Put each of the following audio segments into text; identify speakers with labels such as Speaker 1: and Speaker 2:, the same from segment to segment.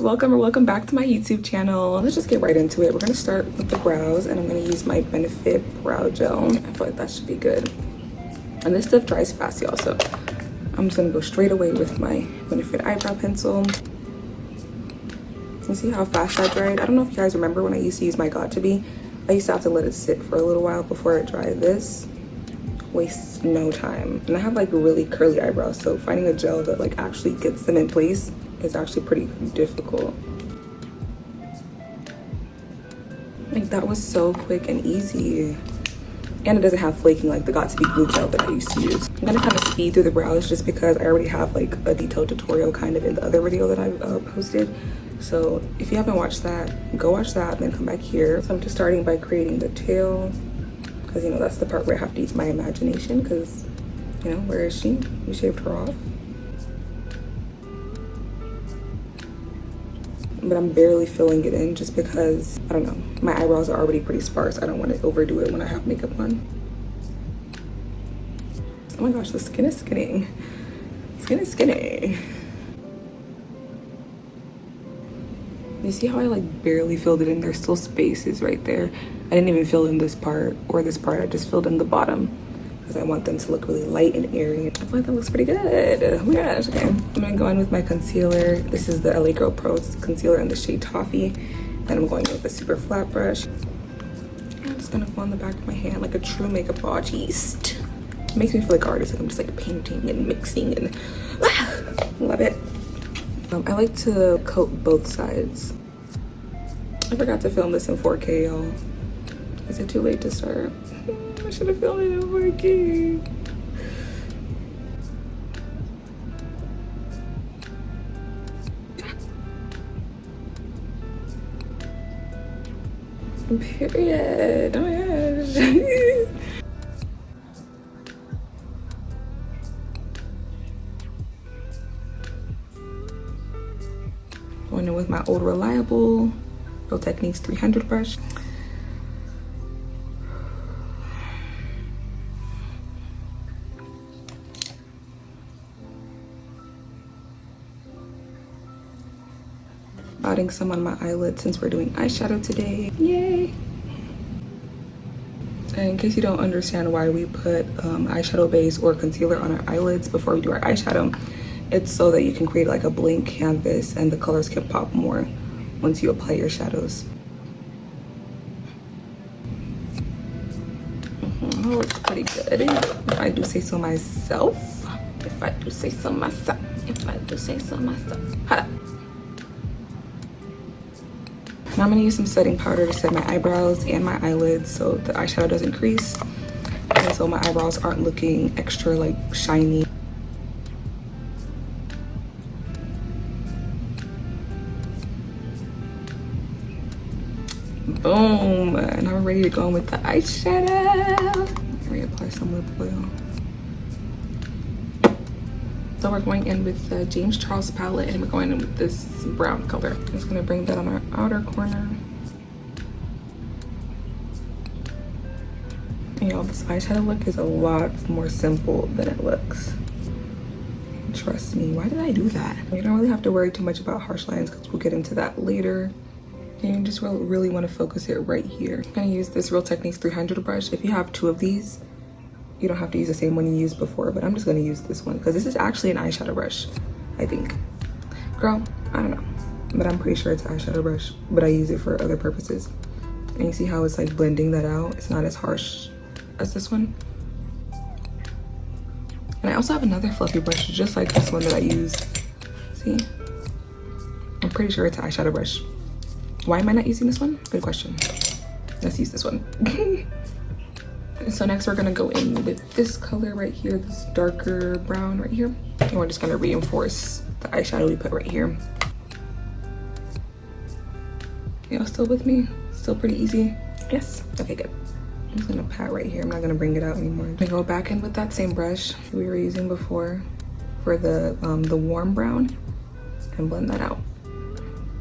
Speaker 1: welcome or welcome back to my YouTube channel. Let's just get right into it. We're gonna start with the brows, and I'm gonna use my Benefit brow gel. I feel like that should be good, and this stuff dries fast, y'all, so I'm just gonna go straight away with my Benefit eyebrow pencil. You see how fast that dried? I don't know if you guys remember when I used to use my Got2b. I used to have to let it sit for a little while before it dried. This wastes no time, and I have like really curly eyebrows, so finding a gel that like actually gets them in place is actually pretty difficult. Like, that was so quick and easy, and it doesn't have flaking like the Got2b glue gel that I used to use. I'm gonna kind of speed through the brows just because I already have like a detailed tutorial kind of in the other video that I posted. So if you haven't watched that, go watch that and then come back here. So I'm just starting by creating the tail, because you know that's the part where I have to use my imagination, because you know, where is she? We shaved her off. But I'm barely filling it in just because, I don't know, my eyebrows are already pretty sparse. I don't want to overdo it when I have makeup on. Oh my gosh, the skin is skinning. Skin is skinny. You see how I like barely filled it in? There's still spaces right there. I didn't even fill in this part or this part. I just filled in the bottom because I want them to look really light and airy. I feel like that looks pretty good. Oh my gosh, okay. I'm gonna go in with my concealer. This is the LA Girl Pro concealer in the shade Toffee. Then I'm going in with a super flat brush. I'm just gonna go on the back of my hand like a true makeup artist. It makes me feel like an artist, like I'm just like painting and mixing and love it. I like to coat both sides. I forgot to film this in 4K, y'all. Is it too late to start? I should have filmed it in 4K. Period. Oh my gosh. Going in with my old reliable Real Techniques 300 brush. Adding some on my eyelid since we're doing eyeshadow today. Yay! And in case you don't understand why we put eyeshadow base or concealer on our eyelids before we do our eyeshadow, it's so that you can create like a blank canvas and the colors can pop more once you apply your shadows. Oh, it's pretty good, if I do say so myself. If I do say so myself. If I do say so myself. Hold up. Now I'm gonna use some setting powder to set my eyebrows and my eyelids so the eyeshadow doesn't crease, and so my eyebrows aren't looking extra like shiny. Boom, and now we're ready to go in with the eyeshadow. Reapply some lip oil. So we're going in with the James Charles palette, and we're going in with this brown color. I'm just gonna bring that on our outer corner. You know, this eyeshadow look is a lot more simple than it looks. Trust me. Why did I do that? You don't really have to worry too much about harsh lines because we'll get into that later. And you just really want to focus it right here. I'm gonna use this Real Techniques 300 brush. If you have two of these, you don't have to use the same one you used before, but I'm just gonna use this one because this is actually an eyeshadow brush, I think. Girl, I don't know, but I'm pretty sure it's an eyeshadow brush, but I use it for other purposes. And you see how it's like blending that out? It's not as harsh as this one. And I also have another fluffy brush just like this one that I use. See? I'm pretty sure it's an eyeshadow brush. Why am I not using this one? Good question. Let's use this one. So next we're gonna go in with this color right here, this darker brown right here. And we're just gonna reinforce the eyeshadow we put right here. Y'all still with me? Still pretty easy? Yes? Okay, good. I'm just gonna pat right here. I'm not gonna bring it out anymore. I'm gonna go back in with that same brush we were using before for the warm brown and blend that out.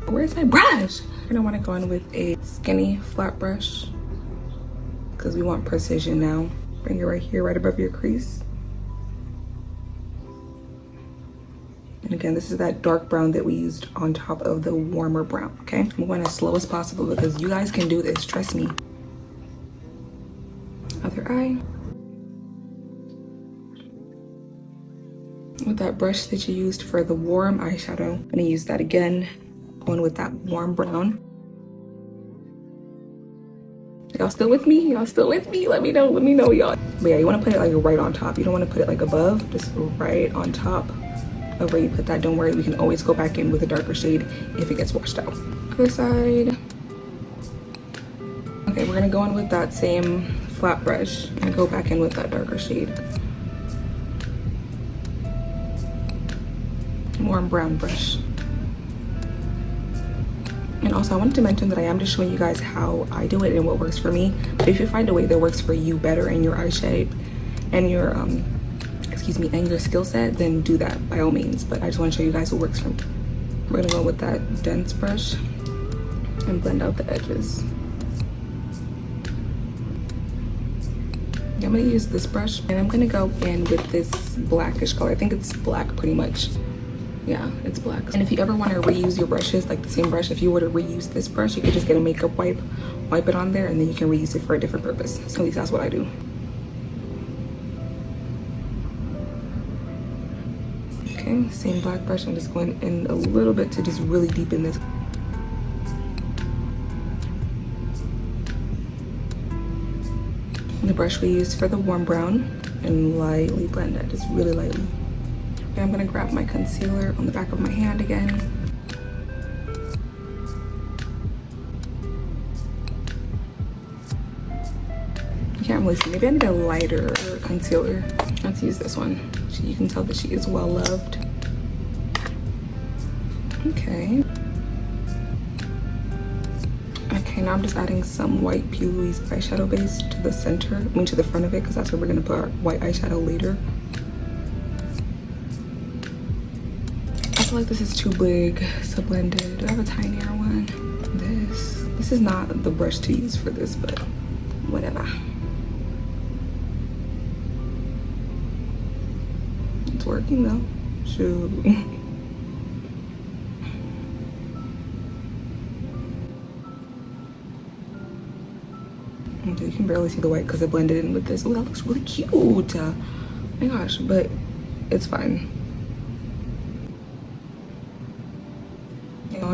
Speaker 1: Where's my brush? And I wanna go in with a skinny flat brush because we want precision now. Bring it right here, right above your crease. And again, this is that dark brown that we used on top of the warmer brown, okay? I'm going as slow as possible because you guys can do this, trust me. Other eye. With that brush that you used for the warm eyeshadow, I'm gonna use that again, going with that warm brown. Y'all still with me? Y'all still with me? Let me know, y'all. But yeah, you wanna put it like right on top. You don't wanna put it like above, just right on top of where you put that. Don't worry, we can always go back in with a darker shade if it gets washed out. Other side. Okay, we're gonna go in with that same flat brush and go back in with that darker shade. Warm brown brush. And also I wanted to mention that I am just showing you guys how I do it and what works for me. But if you find a way that works for you better in your eye shape and your and your skill set, then do that by all means. But I just want to show you guys what works for me. We're gonna go with that dense brush and blend out the edges. I'm gonna use this brush and I'm gonna go in with this blackish color. I think it's black pretty much. Yeah, it's black. And if you ever want to reuse your brushes, like the same brush, if you were to reuse this brush, you could just get a makeup wipe it on there, and then you can reuse it for a different purpose. So at least that's what I do. Okay, same black brush. I'm just going in a little bit to just really deepen this. And the brush we used for the warm brown, and lightly blend it, just really lightly. Okay, I'm gonna grab my concealer on the back of my hand again. You can't really see. Maybe I need a lighter concealer. Let's use this one. You can tell that she is well loved. Okay. Okay, now I'm just adding some white P. Louise eyeshadow base to the center, to the front of it, because that's where we're gonna put our white eyeshadow later. I feel like this is too big to blend it. Do I have a tinier one? This is not the brush to use for this, but whatever. It's working though. Shoot. Okay, you can barely see the white because it blended in with this. Oh, that looks really cute. Oh my gosh, but it's fine.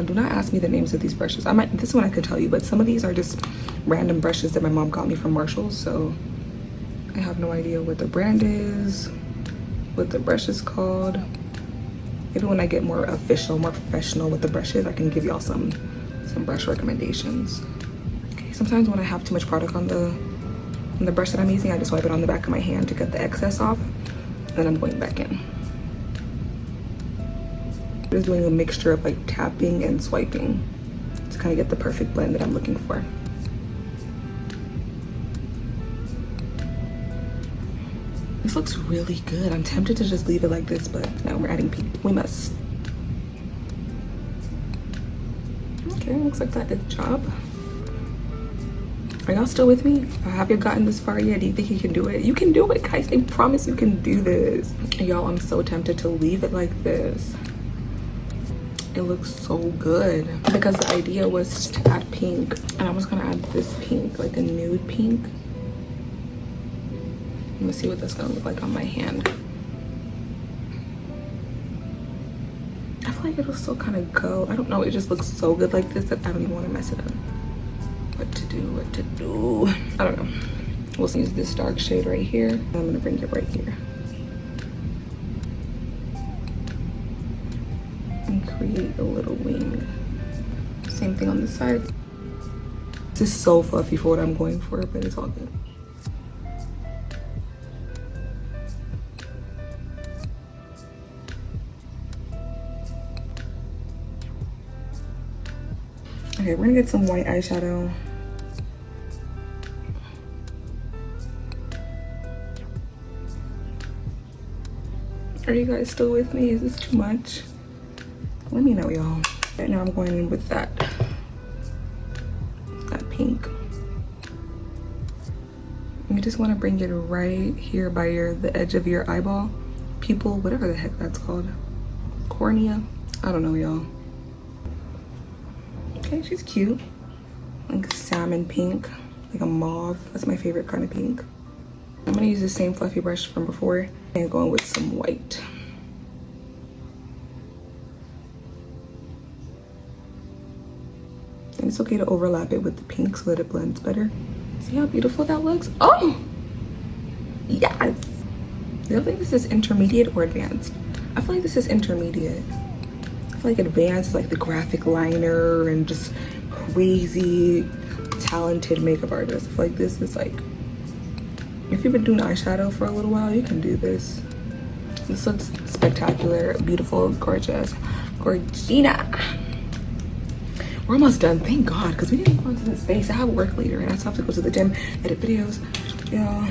Speaker 1: Do not ask me the names of these brushes. This one I could tell you, but some of these are just random brushes that my mom got me from Marshall's, so I have no idea what the brand is, what the brush is called. Maybe when I get more official, more professional with the brushes, I can give y'all some brush recommendations. Okay, sometimes when I have too much product on the brush that I'm using, I just wipe it on the back of my hand to get the excess off, and then I'm going back in. Just doing a mixture of like tapping and swiping to kind of get the perfect blend that I'm looking for. This looks really good. I'm tempted to just leave it like this, but now we're adding pink. We must. Okay, looks like that did the job. Are y'all still with me? Have you gotten this far yet? Do you think you can do it? You can do it, guys. I promise you can do this. Y'all, I'm so tempted to leave it like this. It looks so good because the idea was to add pink, and I was gonna add this pink, like a nude pink. Let me see what that's gonna look like on my hand. I feel like it'll still kind of go. I don't know, it just looks so good like this that I don't even want to mess it up. What to do? I don't know. We'll use this dark shade right here. I'm gonna bring it right here. And create a little wing. Same thing on this side. This is so fluffy for what I'm going for, but it's all good. Okay, we're gonna get some white eyeshadow. Are you guys still with me? Is this too much? Let me know, y'all. Right now I'm going in with that pink. You just want to bring it right here by the edge of your eyeball, pupil, whatever the heck that's called. cornea. I don't know, y'all. Okay, she's cute. Like salmon pink, like a mauve. That's my favorite kind of pink. I'm gonna use the same fluffy brush from before and going with some white. And it's okay to overlap it with the pink so that it blends better. See how beautiful that looks? Oh! Yes! Do you think this is intermediate or advanced? I feel like this is intermediate. I feel like advanced is like the graphic liner and just crazy talented makeup artists. I feel like this is like, if you've been doing eyeshadow for a little while, you can do this. This looks spectacular, beautiful, gorgeous, gorgina. We're almost done, thank God, because we need to go into this space. I have work later and I still have to go to the gym, edit videos. Yeah.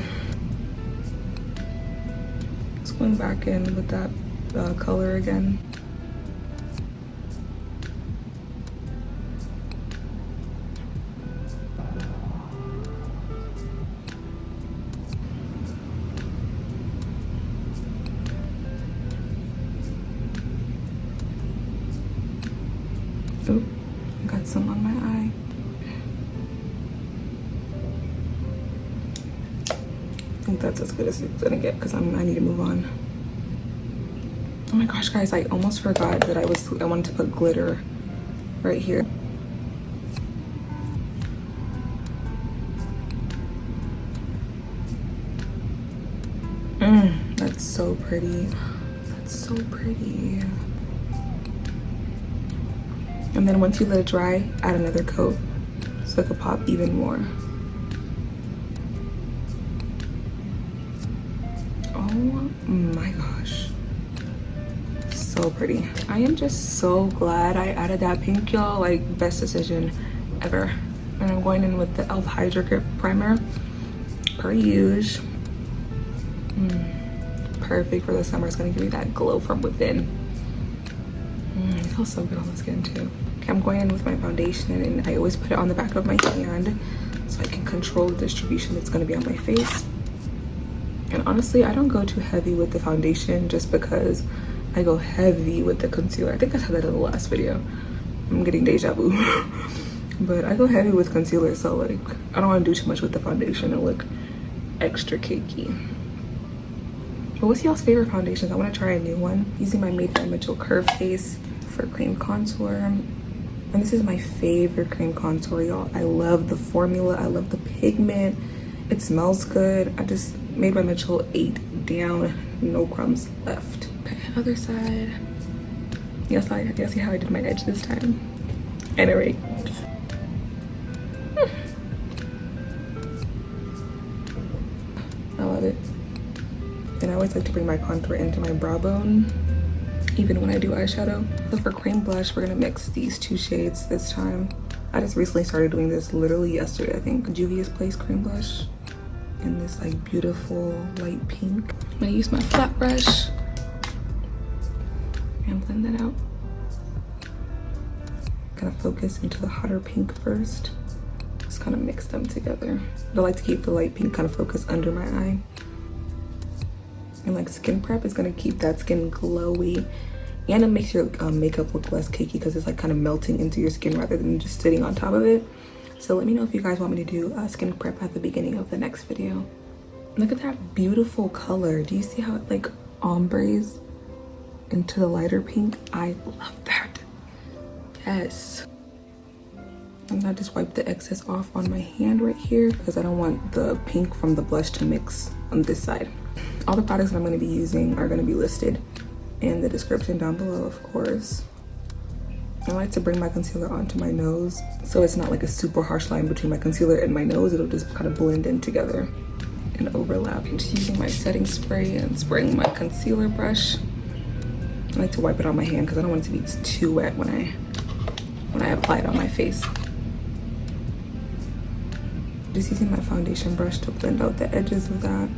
Speaker 1: Just going back in with that color again. Oop. Got some on my eye. I think that's as good as it's gonna get because I need to move on. Oh my gosh, guys, I almost forgot that I wanted to put glitter right here. That's so pretty. That's so pretty. And then once you let it dry, add another coat so it could pop even more. Oh my gosh. So pretty. I am just so glad I added that pink, y'all. Like, best decision ever. And I'm going in with the e.l.f. Hydra Grip Primer, per usual. Perfect for the summer. It's gonna give me that glow from within. It feels so good on the skin too. Okay, I'm going in with my foundation and I always put it on the back of my hand so I can control the distribution that's going to be on my face. And honestly, I don't go too heavy with the foundation just because I go heavy with the concealer. I think I said that in the last video. I'm getting deja vu. But I go heavy with concealer, so like I don't want to do too much with the foundation and look extra cakey. But what's y'all's favorite foundations? I want to try a new one. Using my Madebymitchell Curve Face for cream contour. And this is my favorite cream contour, y'all. I love the formula. I love the pigment. It smells good. I just Madebymitchell 8 down, no crumbs left. Okay, other side. Yes, I see how I did my edge this time. Anyway. I love it. And I always like to bring my contour into my brow bone, even when I do eyeshadow. So for cream blush, we're gonna mix these two shades this time. I just recently started doing this literally yesterday, I think. Juvias Place cream blush in this like beautiful light pink. I'm gonna use my flat brush and blend that out. Kind of focus into the hotter pink first. Just kind of mix them together. I like to keep the light pink kind of focus under my eye. And like skin prep is gonna keep that skin glowy, and it makes your makeup look less cakey because it's like kind of melting into your skin rather than just sitting on top of it. So let me know if you guys want me to do skin prep at the beginning of the next video. Look at that beautiful color. Do you see how it like ombres into the lighter pink? I love that. Yes. I'm gonna just wipe the excess off on my hand right here because I don't want the pink from the blush to mix on this side. All the products that I'm going to be using are going to be listed in the description down below, of course. I like to bring my concealer onto my nose so it's not like a super harsh line between my concealer and my nose. It'll just kind of blend in together and overlap. I'm just using my setting spray and spraying my concealer brush. I like to wipe it on my hand because I don't want it to be too wet when I apply it on my face. Just using my foundation brush to blend out the edges of that.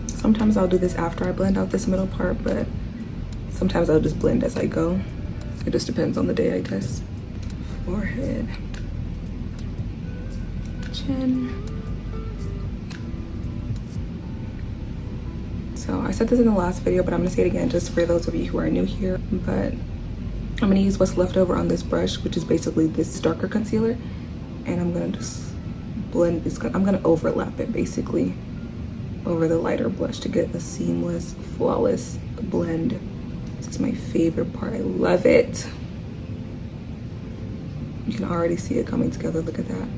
Speaker 1: Sometimes I'll do this after I blend out this middle part, but sometimes I'll just blend as I go. It just depends on the day, I guess. Forehead. Chin. So I said this in the last video, but I'm gonna say it again just for those of you who are new here. But I'm gonna use what's left over on this brush, which is basically this darker concealer, and I'm gonna just blend this. I'm gonna overlap it basically over the lighter blush to get a seamless, flawless blend. This is my favorite part. I love it. You can already see it coming together. Look at that.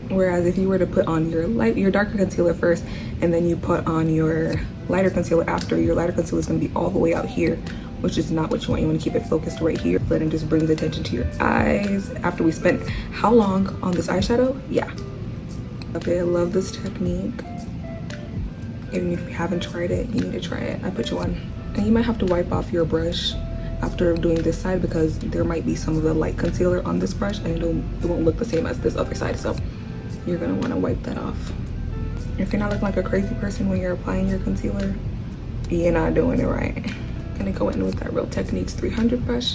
Speaker 1: Whereas if you were to put on your darker concealer first and then you put on your lighter concealer after, your lighter concealer is going to be all the way out here, which is not what you want. You want to keep it focused right here. Blending just brings attention to your eyes. After we spent how long on this eyeshadow? Yeah. Okay, I love this technique. Even if you haven't tried it, you need to try it. I put you on. And you might have to wipe off your brush after doing this side because there might be some of the light concealer on this brush and it won't look the same as this other side. So you're gonna want to wipe that off. If you're not looking like a crazy person when you're applying your concealer, you're not doing it right. I'm gonna go in with that Real Techniques 300 brush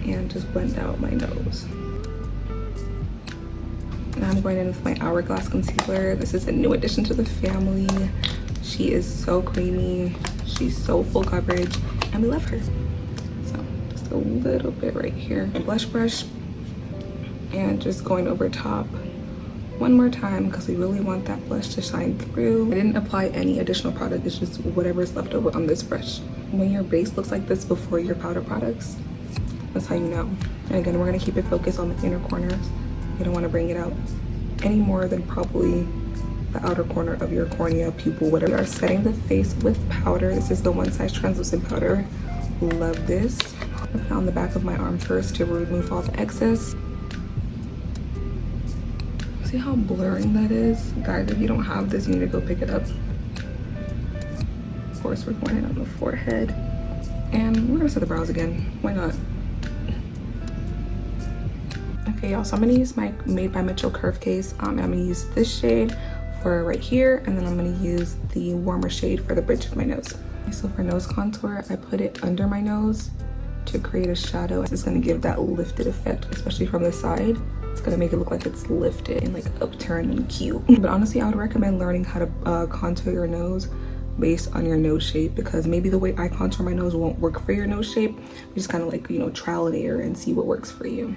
Speaker 1: and just blend out my nose. Now I'm going in with my Hourglass concealer. This is a new addition to the family. She is so creamy. She's so full coverage and we love her. So just a little bit right here. A blush brush and just going over top one more time because we really want that blush to shine through. I didn't apply any additional product. It's just whatever's left over on this brush. When your base looks like this before your powder products, that's how you know. And again, we're gonna keep it focused on the inner corners. You don't want to bring it out any more than probably the outer corner of your cornea, pupil, whatever. We are setting the face with powder. This is the OneSize translucent powder. Love this. I put it on the back of my arm first to remove all the excess. See how blurring that is? Guys, if you don't have this, you need to go pick it up. Of course, we're going in on the forehead. And we're gonna set the brows again. Why not? Okay, y'all, so I'm gonna use my Madebymitchell curve case. And I'm gonna use this shade for right here, and then I'm gonna use the warmer shade for the bridge of my nose. So for nose contour, I put it under my nose to create a shadow. It's gonna give that lifted effect, especially from the side. It's gonna make it look like it's lifted and like upturned and cute. But honestly, I would recommend learning how to contour your nose based on your nose shape, because maybe the way I contour my nose won't work for your nose shape. You just kind of like, you know, trial and error and see what works for you.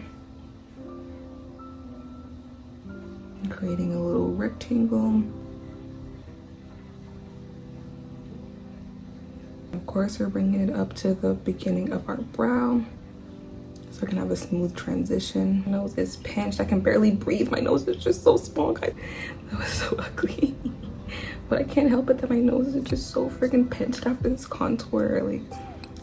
Speaker 1: Creating a little rectangle. Of course, we're bringing it up to the beginning of our brow so I can have a smooth transition. My nose is pinched. I can barely breathe. My nose is just so small, guys. That was so ugly. But I can't help it that my nose is just so freaking pinched after this contour. Like,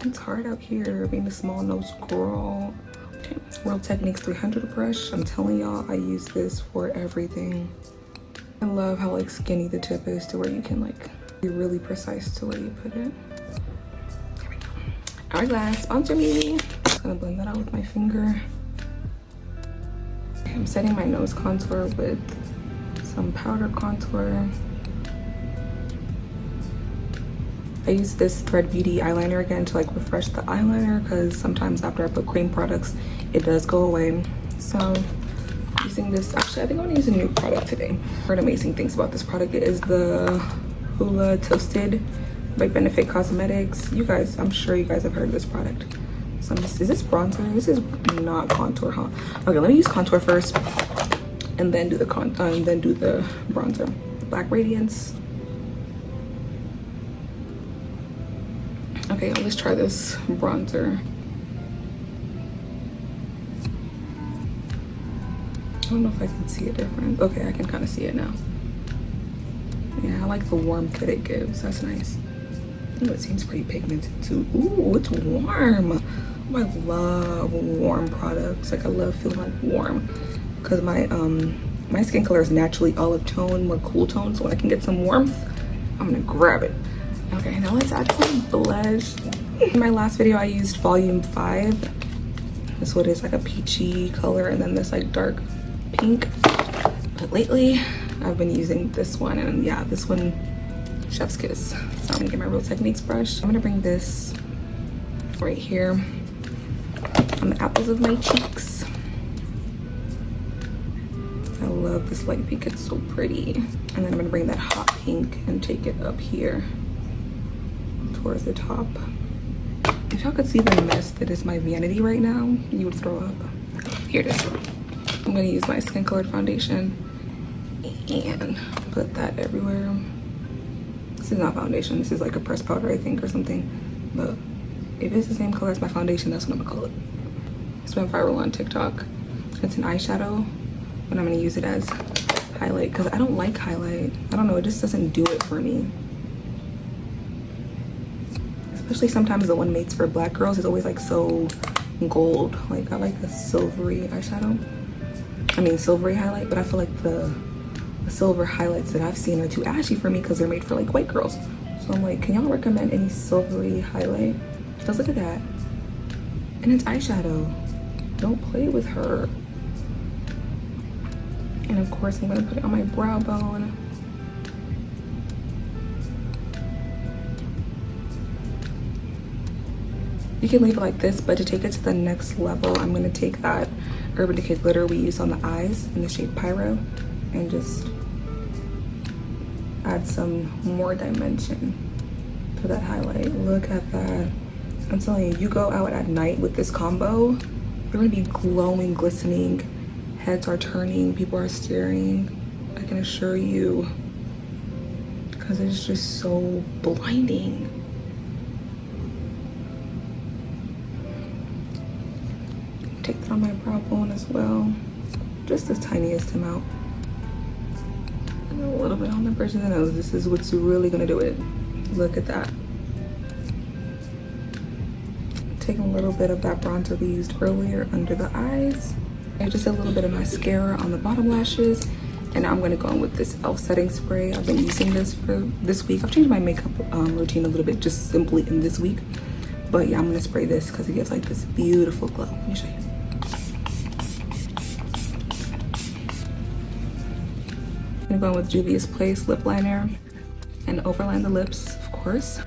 Speaker 1: it's hard out here being a small nose girl. Okay, Real Techniques 300 brush. I'm telling y'all, I use this for everything. I love how like skinny the tip is to where you can like be really precise to where you put it. There we go. Hourglass, sponsor me. Just gonna blend that out with my finger. Okay, I'm setting my nose contour with some powder contour. I use this Thread Beauty eyeliner again to like refresh the eyeliner, because sometimes after I put cream products, it does go away. So using this, actually I think I'm gonna use a new product today. I heard amazing things about this product. It is the Hoola Toasted by Benefit Cosmetics. You guys, I'm sure you guys have heard of this product. So is this bronzer? This is not contour, huh? Okay, let me use contour first and then do the bronzer. Black Radiance. Okay, let's try this bronzer. I don't know if I can see a difference. Okay, I can kind of see it now. Yeah, I like the warmth that it gives. That's nice. Ooh, it seems pretty pigmented too. Ooh, it's warm. Oh, I love warm products. Like, I love feeling like warm, because my skin color is naturally olive tone, more cool tone. So when I can get some warmth, I'm gonna grab it. Okay, now let's add some blush. In my last video, I used Volume 5. This one is like a peachy color, and then this like dark pink. But lately, I've been using this one, and yeah, this one, chef's kiss. So I'm gonna get my Real Techniques brush. I'm gonna bring this right here on the apples of my cheeks. I love this light pink, it's so pretty. And then I'm gonna bring that hot pink and take it up here towards the top. If y'all could see the mess that is my vanity right now, you would throw up. Here it is. I'm gonna use my skin colored foundation and put that everywhere. This is not foundation, this is like a pressed powder, I think, or something. But if it's the same color as my foundation, that's what I'm gonna call it. It's been viral on TikTok. It's an eyeshadow, but I'm gonna use it as highlight because I don't like highlight. I don't know, it just doesn't do it for me. Especially sometimes the one made for black girls is always like so gold. Like I like a silvery eyeshadow. I mean silvery highlight, but I feel like the silver highlights that I've seen are too ashy for me because they're made for like white girls. So I'm like, can y'all recommend any silvery highlight? Because look at that. And it's eyeshadow. Don't play with her. And of course I'm gonna put it on my brow bone. You can leave it like this, but to take it to the next level, I'm gonna take that Urban Decay glitter we used on the eyes in the shade Pyro and just add some more dimension to that highlight. Look at that. I'm telling you, you go out at night with this combo, you're gonna be glowing, glistening, heads are turning, people are staring. I can assure you, because it's just so blinding. Take that on my brow bone as well, just the tiniest amount. And a little bit on the bridge of the nose. This is what's really gonna do it. Look at that. Taking a little bit of that bronzer we used earlier under the eyes, and just a little bit of mascara on the bottom lashes. And now I'm gonna go in with this e.l.f. setting spray. I've been using this for this week. I've changed my makeup routine a little bit just simply in this week. But yeah, I'm gonna spray this because it gives like this beautiful glow. Let me show you. I'm gonna go in with Juvia's Place lip liner and overline the lips, of course.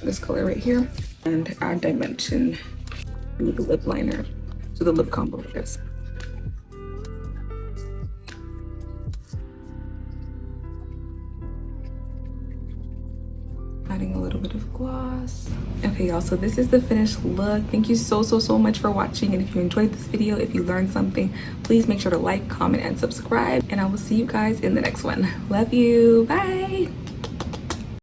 Speaker 1: This color right here, and add dimension to the lip liner, to the lip combo with this. Adding a little bit of gloss. Okay y'all, so this is the finished look. Thank you so much for watching, and if you enjoyed this video, if you learned something, please make sure to like, comment, and subscribe, and I will see you guys in the next one. Love you, bye.